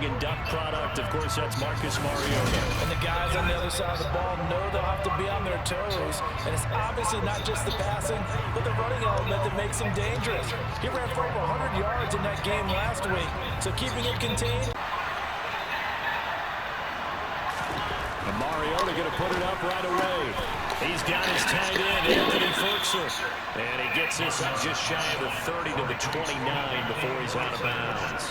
and duck product. Of course, that's Marcus Mariota. And the guys on the other side of the ball know they'll have to be on their toes. And it's obviously not just the passing, but the running element that makes him dangerous. He ran for over 100 yards in that game last week, so keeping it contained. And Mariota going to put it up right away. He's got his tight end, Anthony Ferguson. And he gets this up just shy of the 30 to the 29 before he's out of bounds.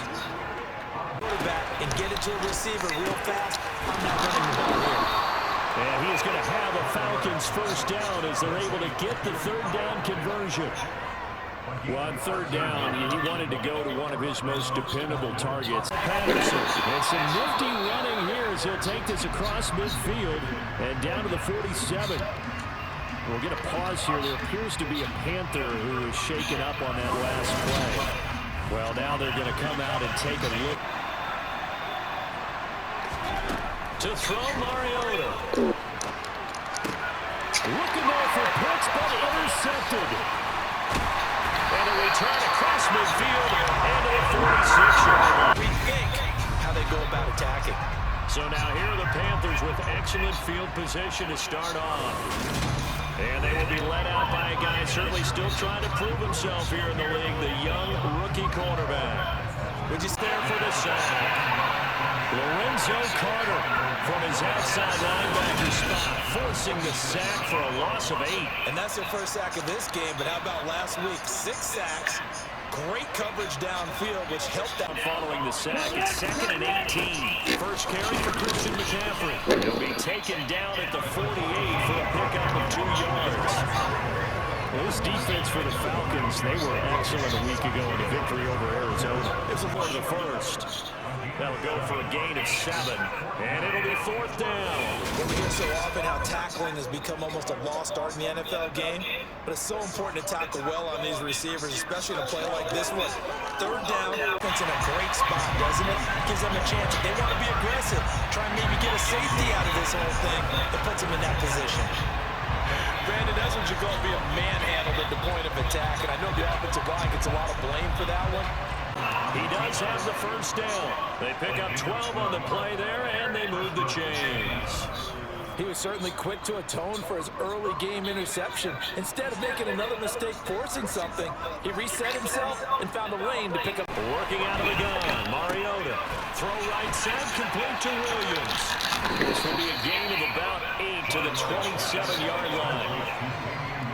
Back and get it to a receiver real fast. I'm not running the ball here. And he is going to have a Falcons first down as they're able to get the third down conversion. Well, on third down, he wanted to go to one of his most dependable targets, Panthers. And some nifty running here as he'll take this across midfield and down to the 47. We'll get a pause here. There appears to be a Panther who is shaken up on that last play. Well, now they're going to come out and take a look. To throw Mariota. Looking there for Pitts, but intercepted. And a return across midfield and a 46-yard line. Rethink how they go about attacking. So now here are the Panthers with excellent field position to start off. And they will be led out by a guy certainly still trying to prove himself here in the league, the young rookie quarterback. Would you stand for the sack? Lorenzo Carter from his outside linebacker spot, forcing the sack for a loss of 8. And that's their first sack of this game, but how about last week? 6 sacks, great coverage downfield, which helped out. Following the sack, it's 2nd and 18. First carry for Christian McCaffrey. He'll be taken down at the 48 for a pickup of 2 yards. This defense for the Falcons, they were excellent a week ago in a victory over Arizona. It's for the first. That'll go for a gain of 7, and it'll be 4th down. We hear so often how tackling has become almost a lost art in the NFL game, but it's so important to tackle well on these receivers, especially in a play like this one. 3rd down, puts in a great spot, doesn't it? Gives them a chance. If they want to be aggressive, try and maybe get a safety out of this whole thing. That puts them in that position. Brandon, that's what you're going to be a manhandled at the point of attack, and I know the offensive line gets a lot of blame for that one. He does have the first down. They pick up 12 on the play there, and they move the chains. He was certainly quick to atone for his early game interception. Instead of making another mistake forcing something, he reset himself and found a lane to pick up. Working out of the gun, Mariota. Throw right side, complete to Williams. This will be a gain of about 8 to the 27-yard line.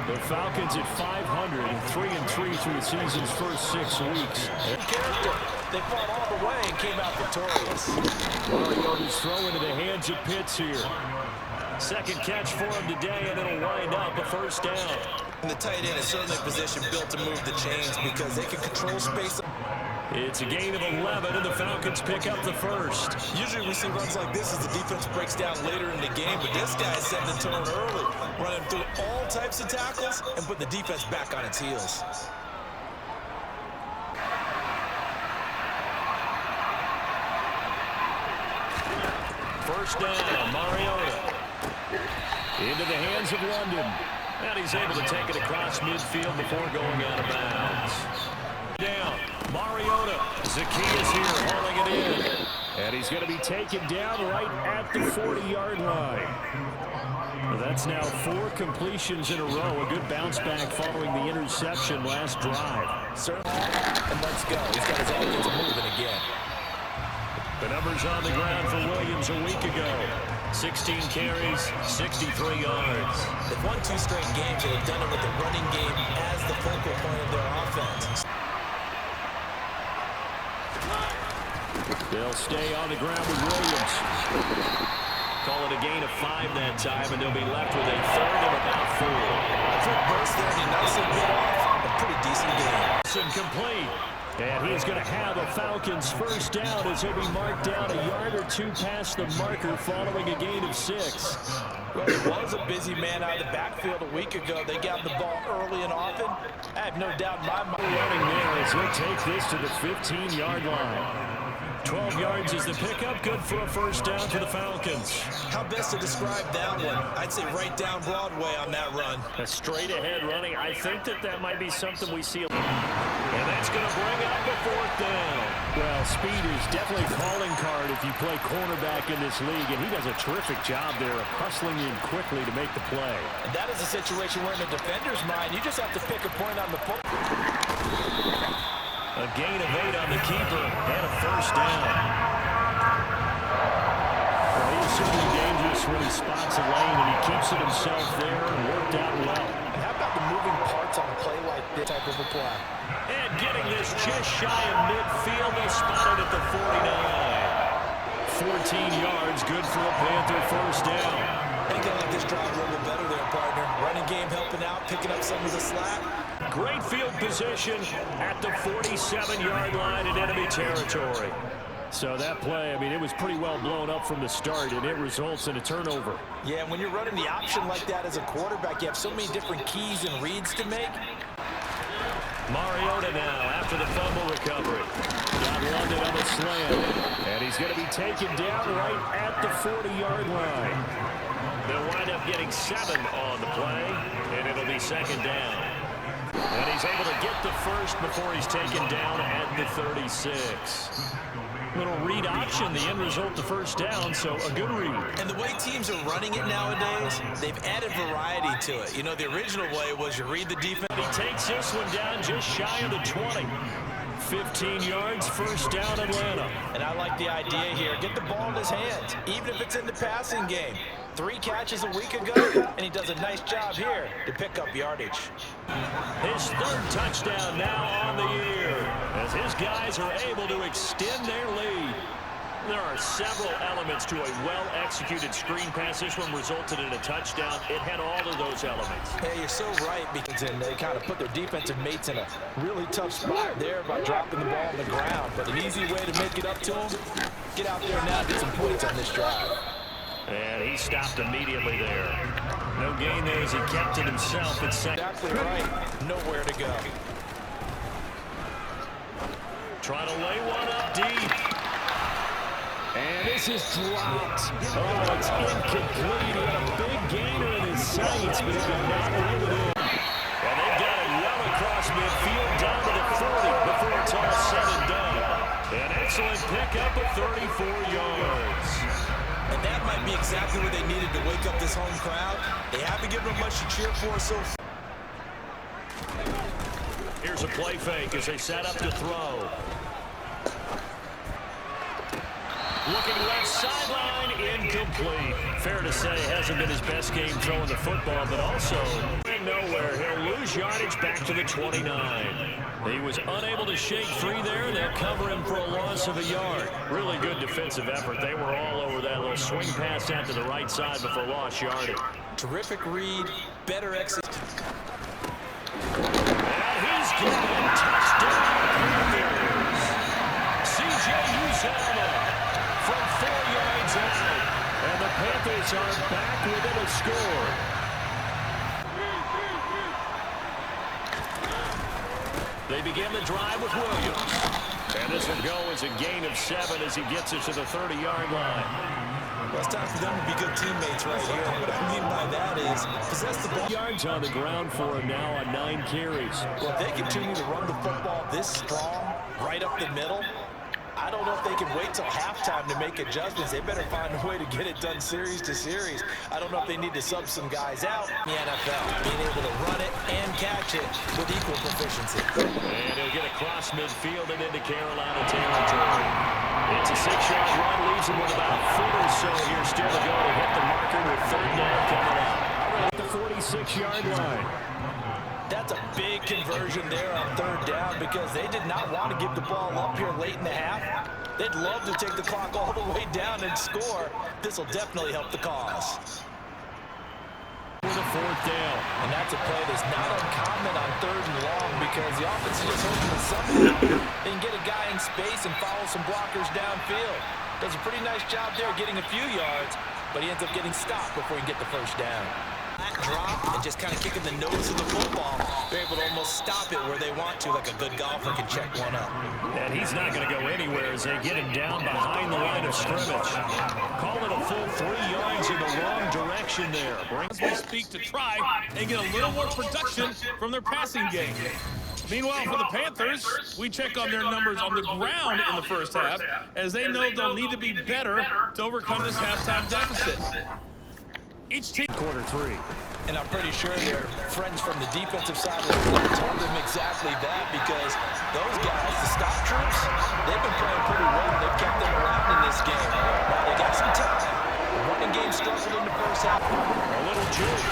The Falcons at 500, 3-3 through the season's first 6 weeks. Character. They fought all the way and came out victorious. Mariota's throw into the hands of Pitts here. Second catch for him today, and it'll wind up a first down. And the tight end is certainly a position built to move the chains because they can control space. It's a gain of 11, and the Falcons pick up the first. Usually we see runs like this as the defense breaks down later in the game, but this guy is setting the tone early, running through all types of tackles and putting the defense back on its heels. First down, Mariota. Into the hands of London. And he's able to take it across midfield before going out of bounds. Down, Mariota. Zacchaeus here hauling it in. And he's going to be taken down right at the 40-yard line. Well, that's now 4 completions in a row. A good bounce back following the interception last drive. Certainly. And let's go. He's got his offense moving again. The numbers on the ground for Williams a week ago. 16 carries, 63 yards. They've won 2 straight games, and they've done it with the running game as the focal point of their offense. They'll stay on the ground with Williams. Call it a gain of 5 that time, and they'll be left with a 3rd and about 4. Quick burst there, and he nicely bit off. A pretty decent game. Incomplete. And he's going to have a Falcons first down as he'll be marked down a yard or 2 past the marker following a gain of 6. Well, it was a busy man out of the backfield a week ago. They got the ball early and often. I have no doubt in my mind. Running there as he'll take this to the 15-yard line. 12 yards is the pickup. Good for a first down for the Falcons. How best to describe that one? I'd say right down Broadway on that run. A straight-ahead running. I think that might be something we see. And that's going to bring up a 4th down. Well, speed is definitely a calling card if you play cornerback in this league, and he does a terrific job there of hustling in quickly to make the play. And that is a situation where in the defender's mind, you just have to pick a point on the foot. A gain of 8 on the keeper and a 1st down. Well, he's certainly dangerous when he spots a lane, and he keeps it himself there and worked out well. And how about the moving parts on a play like this type of a play? And getting this just shy of midfield, they spotted at the 49. 14 yards, good for a Panther 1st down. I think I like this drive a little better there, partner. Running game helping out, picking up some of the slack. Great field position at the 47-yard line in enemy territory. So that play, I mean, it was pretty well blown up from the start, and it results in a turnover. Yeah, and when you're running the option like that as a quarterback, you have so many different keys and reads to make. Mariota now after the fumble recovery. Got London on the slam, and he's going to be taken down right at the 40-yard line. They'll wind up getting 7 on the play, and it'll be 2nd down. And he's able to get the first before he's taken down at the 36. Little read option, the end result, the 1st down, so a good read. And the way teams are running it nowadays, they've added variety to it. You know, the original way was you read the defense. He takes this one down just shy of the 20. 15 yards, 1st down, Atlanta. And I like the idea here. Get the ball in his hands, even if it's in the passing game. 3 catches a week ago, and he does a nice job here to pick up yardage. His 3rd touchdown now on the year, as his guys are able to extend their lead. There are several elements to a well-executed screen pass. This one resulted in a touchdown. It had all of those elements. Hey, you're so right, because they kind of put their defensive mates in a really tough spot there by dropping the ball on the ground. But an easy way to make it up to them, get out there now, get some points on this drive. And he stopped immediately there. No gain there as he kept it himself at 2nd. Exactly right. Nowhere to go. Trying to lay one up deep. And this is dropped. Oh, it's incomplete. He had a big gainer in his sights, but he did not reel it in. And they've got it well across midfield down to the 40 before it's all said and done. An excellent pickup of 34 yards. And that might be exactly what they needed to wake up this home crowd. They haven't given them much to cheer for so far. Here's a play fake as they set up to throw. Looking left sideline, incomplete. Fair to say, hasn't been his best game throwing the football, but also nowhere. He'll lose yardage back to the 29. He was unable to shake free there. They'll cover him for a loss of a yard. Really good defensive effort. They were all over that little swing pass out to the right side before lost yardage. Terrific read, better exit. And he's getting touchdown Panthers. C.J. Uzomah from 4 yards out. And the Panthers are back within a score. They begin the drive with Williams. And this will go as a gain of 7 as he gets it to the 30-yard line. Well, it's time for them to be good teammates right here. And what I mean by that is possess the ball. Yards on the ground for him now on 9 carries. Well, if they continue to run the football this strong, right up the middle, I don't know if they can wait till halftime to make adjustments. They better find a way to get it done series to series. I don't know if they need to sub some guys out in the NFL, being able to run it and catch it with equal proficiency. And he'll get across midfield and into Carolina territory. It's a 6-yard run, leaves him with about a foot or so here still to go to hit the marker with 3rd down coming up. At the 46-yard line. That's a big conversion there on 3rd down because they did not want to give the ball up here late in the half. They'd love to take the clock all the way down and score. This will definitely help the cause. With a 4th down. And that's a play that's not uncommon on 3rd and long because the offense is just hoping that somehow they can get a guy in space and follow some blockers downfield. Does a pretty nice job there getting a few yards, but he ends up getting stopped before he can get the 1st down. That drop and just kind of kicking the nose of the football, they're able to almost stop it where they want to, like a good golfer can check one up. And he's not going to go anywhere as they get him down behind the line of scrimmage. Call it a full 3 yards in the wrong direction there. As we speak to try and get a little more production from their passing game. Meanwhile, for the Panthers, we check on their numbers on the ground in the first half, as they know they'll need to be better to overcome this halftime deficit. Each team... Quarter three. And I'm pretty sure their friends from the defensive side of the ball told them exactly that, because those guys, the stop troops, they've been playing pretty well. They've kept them around in this game. Now they got some time. The running game struggled in the first half. A little juke.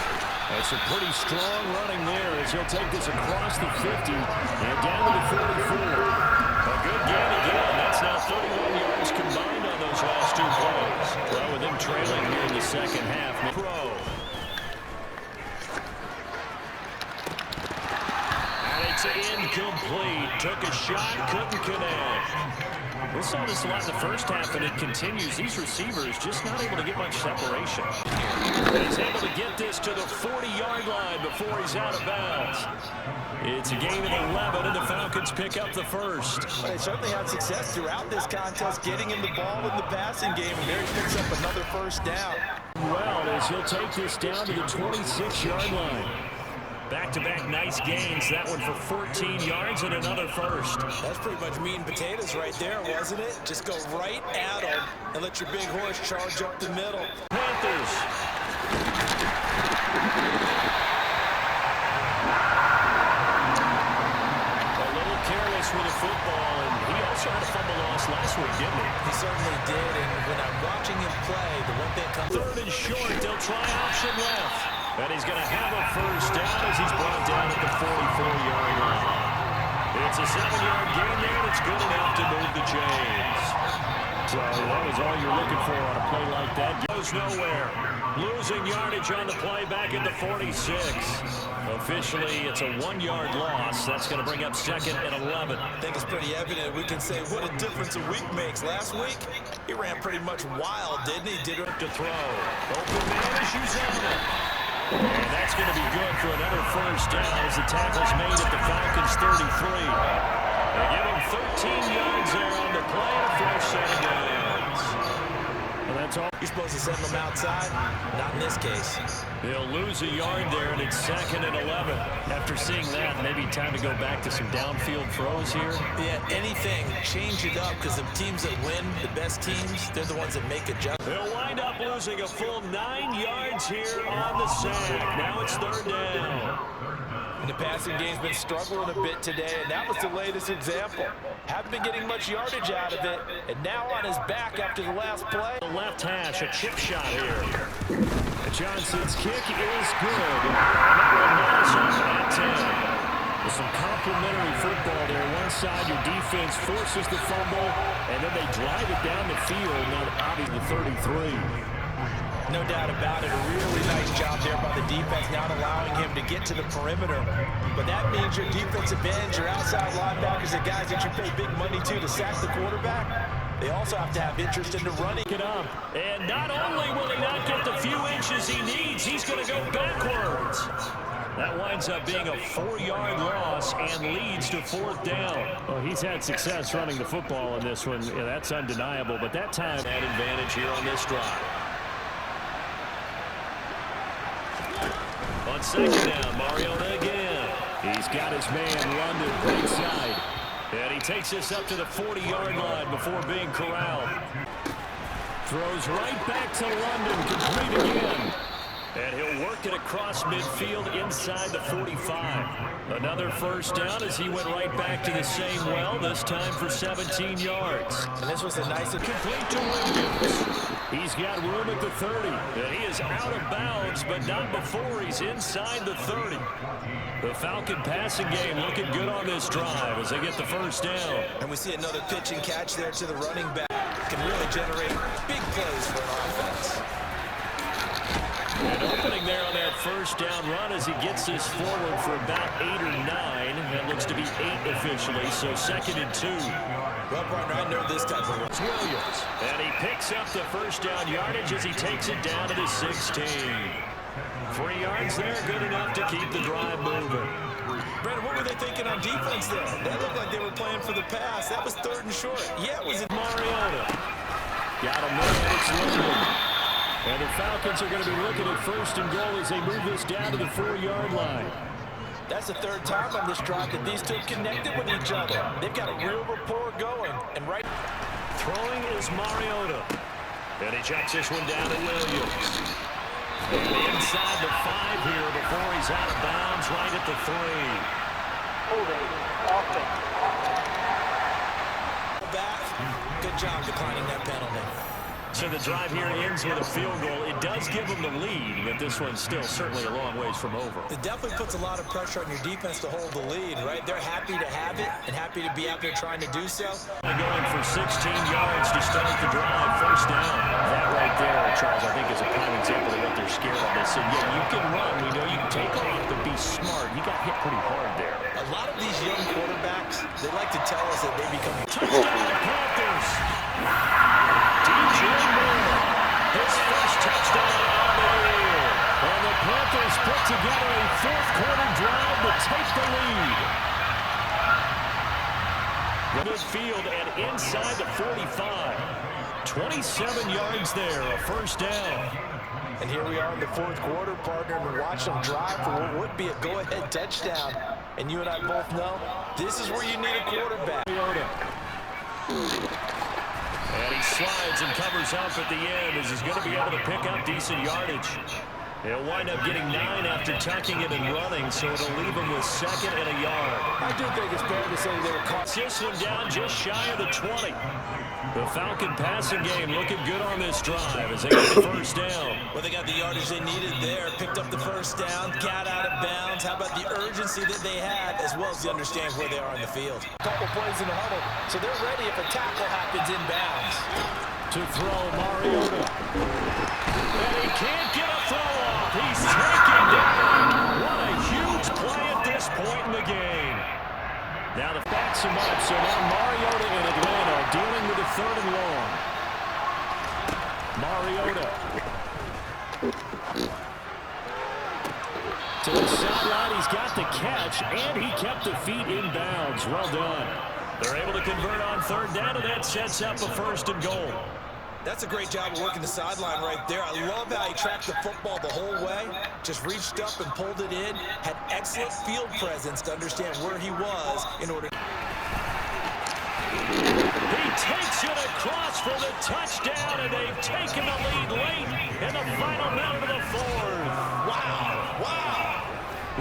That's a pretty strong running there as he'll take this across the 50 and down to the 44. A good gain again. That's now 31 yards combined on those last two plays. Well, with them trailing here in the second half. Pro. It's incomplete. Took a shot, couldn't connect. We saw this a lot in the first half, and it continues. These receivers just not able to get much separation. And he's able to get this to the 40-yard line before he's out of bounds. It's a gain of 11, and the Falcons pick up the first. Well, they certainly had success throughout this contest, getting him the ball in the passing game, and there he picks up another first down. Well, as he'll take this down to the 26-yard line. Back-to-back nice gains. That one for 14 yards and another first. That's pretty much meat and potatoes right there, wasn't it? Just go right at him and let your big horse charge up the middle. Panthers. A little careless with the football, and he also had a fumble loss last week, didn't he? He certainly did, and when I'm watching him play, the one thing comes... Third and short. They'll try option left. And he's going to have a first down as he's brought down at the 44-yard line. It's a 7-yard gain there, and it's good enough to move the chains. So that was all you're looking for on a play like that. Goes nowhere. Losing yardage on the play back at the 46. Officially, it's a 1-yard loss. That's going to bring up second and 11. I think it's pretty evident. We can say what a difference a week makes. Last week, he ran pretty much wild, didn't he? Did to throw. Open man issues out. And that's going to be good for another first down as the tackle's made at the Falcons 33. They give him 13 yards there on the play and a fresh set of downs. And that's all. You're supposed to send them outside. Not in this case. They'll lose a yard there, and it's second and 11. After seeing that, maybe time to go back to some downfield throws here. Yeah, anything. Change it up, because the teams that win, the best teams, they're the ones that make adjustments. They'll wind up losing a full 9 yards here on the sack. Now it's third down. And the passing game's been struggling a bit today, and that was the latest example. Haven't been getting much yardage out of it, and now on his back after the last play. The left hash, a chip shot here. Johnson's kick is good. And that one knocks off at 10. With some complimentary football there. One side, your defense forces the fumble, and then they drive it down the field. Now, obviously, the 33. No doubt about it. A really nice job there by the defense, not allowing him to get to the perimeter. But that means your defensive ends, your outside linebackers, the guys that you pay big money to sack the quarterback, they also have to have interest in the running. It up. And not only will he not get the few inches he needs, he's going to go backwards. That winds up being a 4-yard loss and leads to fourth down. Well, he's had success running the football in this one. Yeah, that's undeniable. But that time, that advantage here on this drive. On second down, Mariota again. He's got his man London right side. And he takes this up to the 40-yard line before being corralled. Throws right back to London, complete again. And he'll work it across midfield inside the 45. Another first down as he went right back to the same well, this time for 17 yards. And this was a nice and complete to Williams. He's got room at the 30. And he is out of bounds, but not before he's inside the 30. The Falcon passing game looking good on this drive as they get the first down. And we see another pitch and catch there to the running back. Can really generate big plays for an offense. And opening there on that first down run as he gets this forward for about 8 or 9. That looks to be 8 officially, so second and 2. Well, partner, I know this type of run. It's Williams. And he picks up the first down yardage as he takes it down to the 16. 3 yards there, good enough to keep the drive moving. Brandon, what were they thinking on defense there? That looked like they were playing for the pass. That was third and short. Yeah, it was Mariota. Got him there, it's London. And the Falcons are going to be looking at first and goal as they move this down to the 4-yard line. That's the third time on this drive that these two have connected with each other. They've got a real rapport going. And right throwing is Mariota. And he checks this one down to Williams. And inside the 5 here before he's out of bounds right at the 3. Holding offense. back. Good job declining that penalty. So the drive here ends with a field goal. It does give them the lead, but this one's still certainly a long ways from over. It definitely puts a lot of pressure on your defense to hold the lead, right? They're happy to have it and happy to be out there trying to do so. Going for 16 yards to start the drive. First down. That right there, Charles, I think is a prime example of what they're scared of. They said, yeah, you can run. We know you can take off, but be smart. You got hit pretty hard there. A lot of these young quarterbacks, they like to tell us that they become Touchdown Panthers. DJ Moore, his first touchdown on the year. And the Panthers put together a fourth-quarter drive to take the lead. Midfield and inside the 45. 27 yards there, a first down. And here we are in the fourth quarter, partner, and watch them drive for what would be a go-ahead touchdown. And you and I both know this is where you need a quarterback. And he slides and covers up at the end as he's going to be able to pick up decent yardage. He'll wind up getting 9 after tucking it and running, so it'll leave him with 2nd and a yard. I do think it's fair to say they were caught. This one down just shy of the 20. The Falcon passing game looking good on this drive as they get the first down. Well, they got the yardage they needed there, picked up the first down, got out of bounds. How about the urgency that they had, as well as the understanding where they are in the field. A couple plays in the huddle, so they're ready if a tackle happens inbounds. To throw Mariota. And he can't get a throw off. He's taken down. What a huge play at this point in the game. Now the backs him up, so now Mariota in Atlanta dealing with a 3rd and long. Mariota. To the sideline, he's got the catch, and he kept the feet in bounds. Well done. They're able to convert on 3rd down, and that sets up a 1st and goal. That's a great job of working the sideline right there. I love how he tracked the football the whole way. Just reached up and pulled it in. Had excellent field presence to understand where he was in order. He takes it across for the touchdown, and they've taken the lead late in the final minute of the 4th. Wow, wow.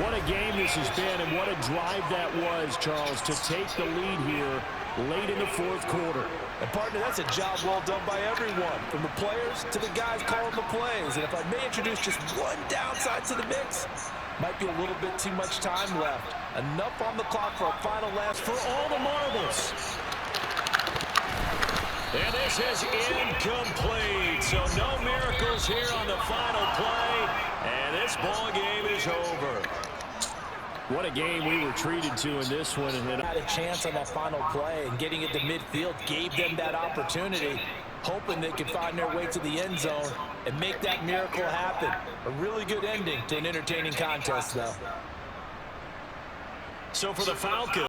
What a game this has been, and what a drive that was, Charles, to take the lead here late in the 4th quarter. And, partner, that's a job well done by everyone, from the players to the guys calling the plays. And if I may introduce just one downside to the mix, might be a little bit too much time left. Enough on the clock for a final last for all the marbles. And this is incomplete, so no miracles here on the final play, and this ball game is over. What a game we were treated to in this one. And had a chance on that final play, and getting it to midfield gave them that opportunity, hoping they could find their way to the end zone and make that miracle happen. A really good ending to an entertaining contest, though. So for the Falcons.